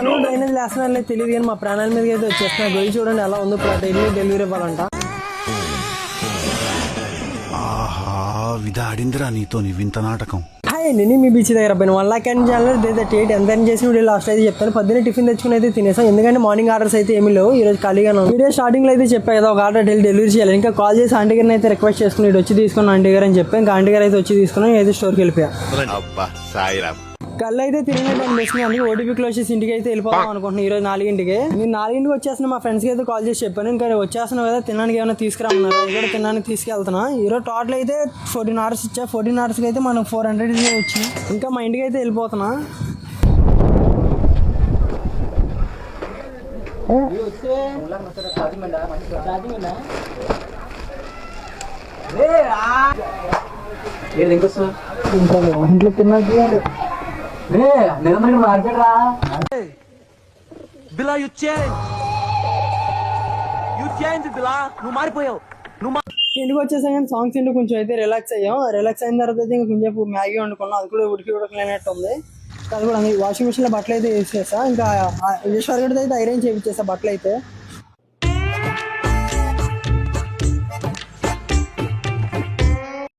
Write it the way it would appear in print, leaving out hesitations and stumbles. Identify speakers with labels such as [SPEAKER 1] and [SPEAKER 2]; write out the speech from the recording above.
[SPEAKER 1] Drainage లేస్తున్నా తెలియదు కానీ మా ప్రాణాల మీదకి అయితే వచ్చేస్తున్నా. గొయ్యి చూడండి ఎలా ఉందో. ఇప్పుడు ఇల్లు డెలివరీ ఇవ్వాలంట.
[SPEAKER 2] విధాడిందిరా నీతో వింత నాటకం.
[SPEAKER 1] హాయ్, నేను మీ బీచ్ దగ్గర పోయిన 1,00,000 ఛానల్ 38 ఎంత చేసి వీడియో లాస్ట్ అయితే చెప్తాను. పొద్దున్నే టిఫిన్ తెచ్చుకుని అయితే తినేసాం. ఎందుకంటే మార్నింగ్ ఆర్డర్స్ అయితే ఏమీ లేవు. ఈ రోజు ఖాళీగా వీడియో స్టార్టింగ్ లో అయితే చెప్పా కదా ఒక ఆర్డర్ డెలివరీ చేయాలి. ఇంకా కాల్ చేసి ఆంటీ గారిని అయితే రిక్వెస్ట్ చేసుకుని ఇటు వచ్చి తీసుకుని ఆంటీ గారు అని చెప్పి ఇంకా ఆంటీ గారు అయితే వచ్చి తీసుకుని అయితే స్టోర్కి వెళ్ళిపోయా. కళ్ళు అయితే తిరిగినట్టు అనిపిస్తుంది. అందుకే ఓటీపీ క్లోజ్ చేసి ఇంటికి అయితే వెళ్ళిపోదాం అనుకుంటున్నాను. ఈ రోజు 4ంటికి నేను 4ంటికి వచ్చేస్తున్నా. మా ఫ్రెండ్స్కి అయితే కాల్ చేసి చెప్పాను ఇంకా వచ్చేస్తున్నావు కదా తినడానికి ఏమైనా తీసుకురామన్నారు. ఇది కూడా తినడానికి తీసుకెళ్తున్నా. ఈరోజు టోటల్ అయితే 14 hours ఇచ్చా. 14 hours అయితే మనం 400 వచ్చింది. ఇంకా మా ఇంటికి అయితే వెళ్ళిపోతున్నా. ఇంట్లో తిన్నాక మారిపోయావు. ఇంటికి వచ్చేసా కానీ సాంగ్స్ ఇంటికి కొంచెం అయితే రిలాక్స్ అయ్యాం. రిలాక్స్ అయిన తర్వాత అయితే కొంచెం మ్యాగీ వండుకున్నాం. అది కూడా ఉడకలేనట్టు ఉంది. అది కూడా వాషింగ్ మిషన్ లో బట్టలు అయితే వేసేసా. ఇంకా ఈశ్వర్ గడితో అయితే ఐరన్ చేయించేసా బట్టలు అయితే.